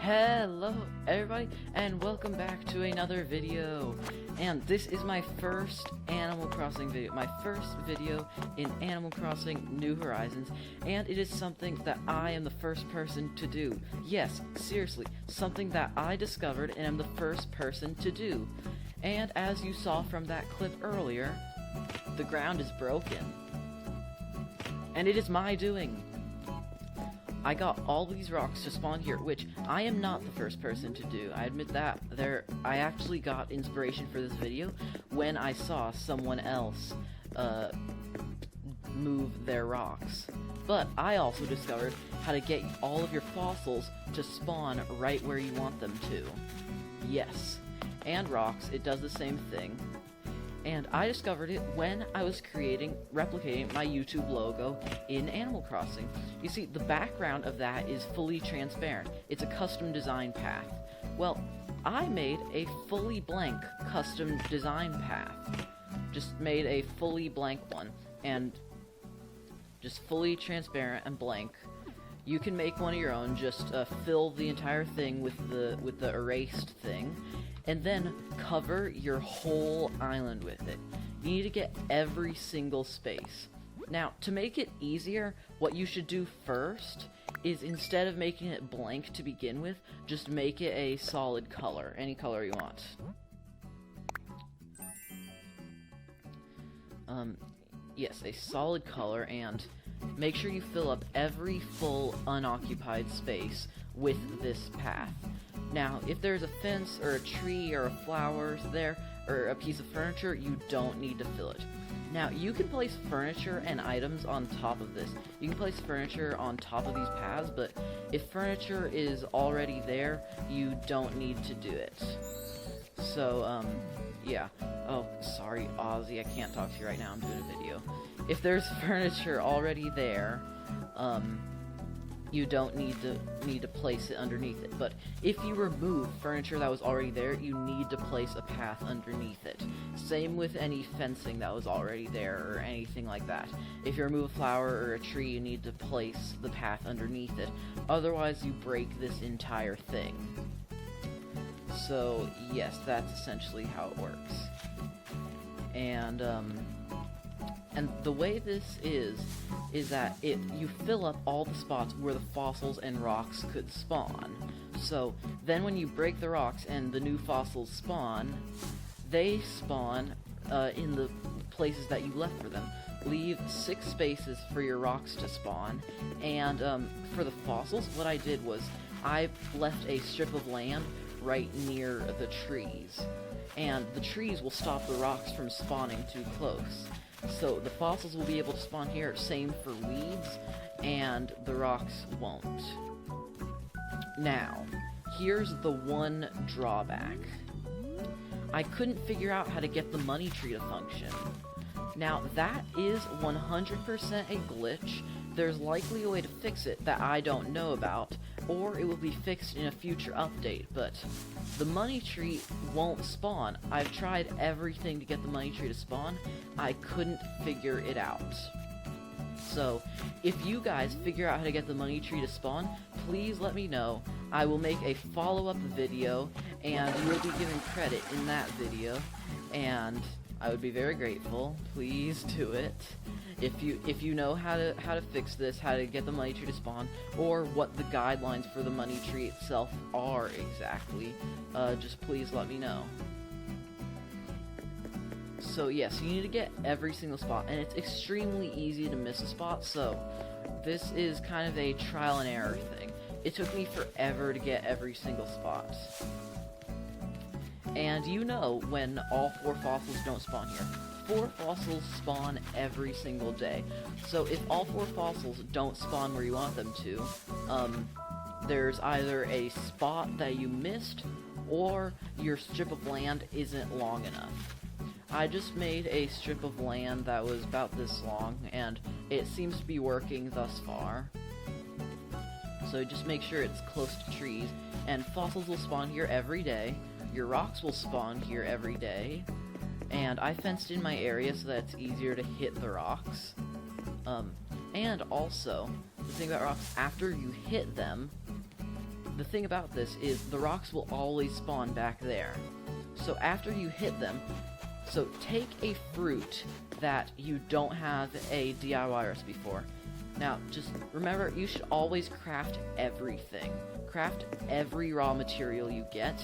Hello everybody and welcome back to another video. And this is my first Animal Crossing video, my first video in Animal Crossing New Horizons, and it is something that I am the first person to do. Yes, seriously, something that I discovered and am the first person to do. And as you saw from that clip earlier, the ground is broken. And it is my doing. I got all these rocks to spawn here, which I am not the first person to do. I admit that. I actually got inspiration for this video when I saw someone else move their rocks. But I also discovered how to get all of your fossils to spawn right where you want them to. Yes. And rocks, it does the same thing. And I discovered it when I was replicating my YouTube logo in Animal Crossing. You see, the background of that is fully transparent. It's a custom design path. Well, I made a fully blank custom design path. Just made a fully blank one, and just fully transparent and blank. You can make one of your own, just fill the entire thing with the erased thing, and then cover your whole island with it. You need to get every single space. Now, to make it easier, what you should do first is, instead of making it blank to begin with, just make it a solid color, any color you want. Yes, a solid color, and make sure you fill up every full unoccupied space with this path. Now, if there's a fence or a tree or a flower there, or a piece of furniture, you don't need to fill it. Now, you can place furniture and items on top of this. You can place furniture on top of these paths, but if furniture is already there, you don't need to do it. So, yeah. Oh, sorry, Ozzy, I can't talk to you right now, I'm doing a video. If there's furniture already there, you don't need to place it underneath it. But if you remove furniture that was already there, you need to place a path underneath it. Same with any fencing that was already there or anything like that. If you remove a flower or a tree, you need to place the path underneath it. Otherwise, you break this entire thing. So, yes, that's essentially how it works. And the way this is that you fill up all the spots where the fossils and rocks could spawn. So then when you break the rocks and the new fossils spawn, they spawn in the places that you left for them. Leave 6 spaces for your rocks to spawn, and for the fossils, what I did was I left a strip of land right near the trees, and the trees will stop the rocks from spawning too close. So the fossils will be able to spawn here, same for weeds, and the rocks won't. Now, here's the one drawback. I couldn't figure out how to get the money tree to function. Now, that is 100% a glitch. There's likely a way to fix it that I don't know about, or it will be fixed in a future update, but the money tree won't spawn. I've tried everything to get the money tree to spawn. I couldn't figure it out. So, if you guys figure out how to get the money tree to spawn, please let me know. I will make a follow-up video, and you will be given credit in that video, and I would be very grateful. Please do it. If you know how to fix this, how to get the money tree to spawn, or what the guidelines for the money tree itself are exactly, just please let me know. So yes, you need to get every single spot, and it's extremely easy to miss a spot, so this is kind of a trial and error thing. It took me forever to get every single spot. And you know when all 4 fossils don't spawn here. 4 fossils spawn every single day. So if all 4 fossils don't spawn where you want them to, there's either a spot that you missed, or your strip of land isn't long enough. I just made a strip of land that was about this long, and it seems to be working thus far. So just make sure it's close to trees, and fossils will spawn here every day. Your rocks will spawn here every day. And I fenced in my area so that it's easier to hit the rocks. And also, the thing about rocks, after you hit them, the thing about this is the rocks will always spawn back there. So after you hit them, so take a fruit that you don't have a DIY recipe for. Now, just remember, you should always craft everything. Craft every raw material you get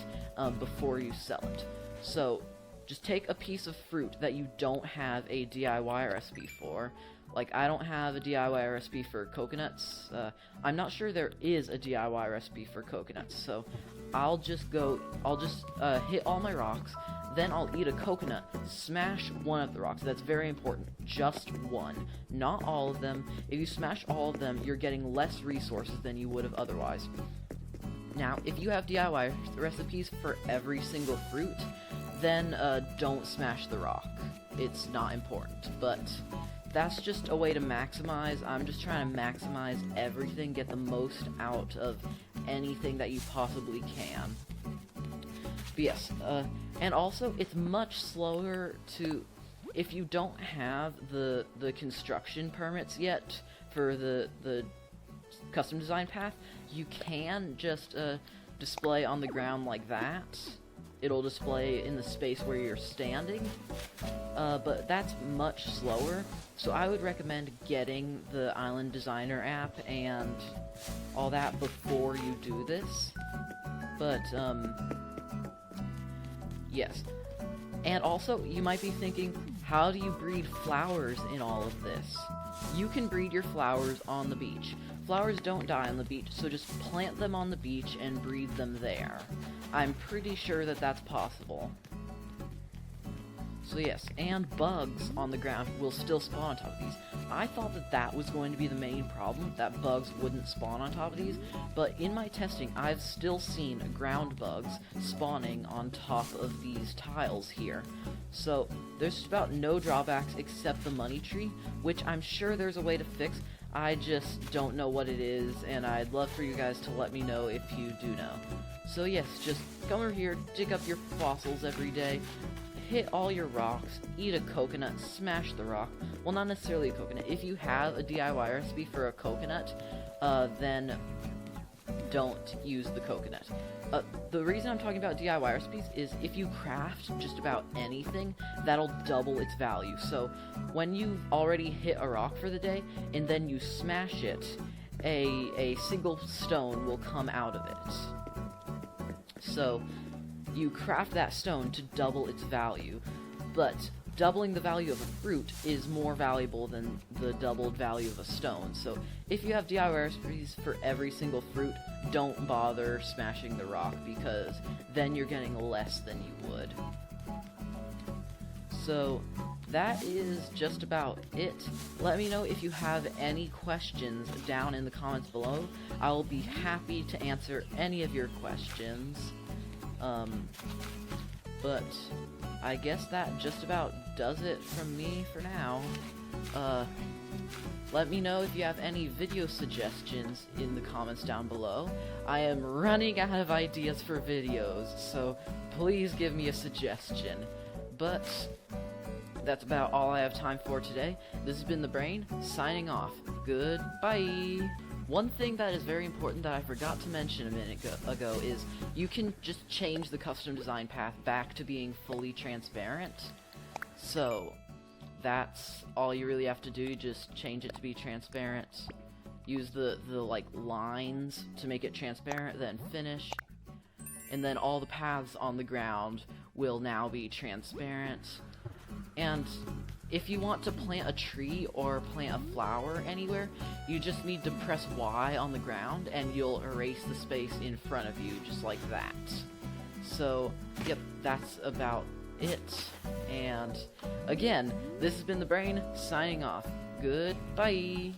before you sell it. So, just take a piece of fruit that you don't have a DIY recipe for. Like, I don't have a DIY recipe for coconuts. I'm not sure there is a DIY recipe for coconuts, so I'll just hit all my rocks, then I'll eat a coconut, smash one of the rocks. That's very important. Just one. Not all of them. If you smash all of them, you're getting less resources than you would have otherwise. Now, if you have DIY recipes for every single fruit, then don't smash the rock. It's not important, but that's just a way to maximize. I'm just trying to maximize everything, get the most out of anything that you possibly can. But yes, and also it's much slower to, if you don't have the construction permits yet for the custom design path, you can just display on the ground like that. It'll display in the space where you're standing, but that's much slower, so I would recommend getting the Island Designer app and all that before you do this. But, yes. And also, you might be thinking, how do you breed flowers in all of this? You can breed your flowers on the beach. Flowers don't die on the beach, so just plant them on the beach and breed them there. I'm pretty sure that that's possible. So yes, and bugs on the ground will still spawn on top of these. I thought that that was going to be the main problem, that bugs wouldn't spawn on top of these, but in my testing, I've still seen ground bugs spawning on top of these tiles here. So there's just about no drawbacks except the money tree, which I'm sure there's a way to fix. I just don't know what it is, and I'd love for you guys to let me know if you do know. So yes, just come over here, dig up your fossils every day, hit all your rocks, eat a coconut, smash the rock. Well, not necessarily a coconut. If you have a DIY recipe for a coconut, then don't use the coconut. The reason I'm talking about DIY recipes is if you craft just about anything, that'll double its value. So when you've already hit a rock for the day, and then you smash it, a single stone will come out of it. So you craft that stone to double its value, but doubling the value of a fruit is more valuable than the doubled value of a stone. So if you have DIY recipes for every single fruit, don't bother smashing the rock, because then you're getting less than you would. So that is just about it. Let me know if you have any questions down in the comments below. I will be happy to answer any of your questions. But I guess that just about does it from me for now. Let me know if you have any video suggestions in the comments down below. I am running out of ideas for videos, so please give me a suggestion. But that's about all I have time for today. This has been The Brain, signing off. Goodbye! One thing that is very important that I forgot to mention a minute ago is you can just change the custom design path back to being fully transparent. So that's all you really have to do, just change it to be transparent. Use the like lines to make it transparent, then finish. And then all the paths on the ground will now be transparent. And if you want to plant a tree or plant a flower anywhere, you just need to press Y on the ground and you'll erase the space in front of you, just like that. So, yep, that's about it. And again, this has been The Brain, signing off. Goodbye!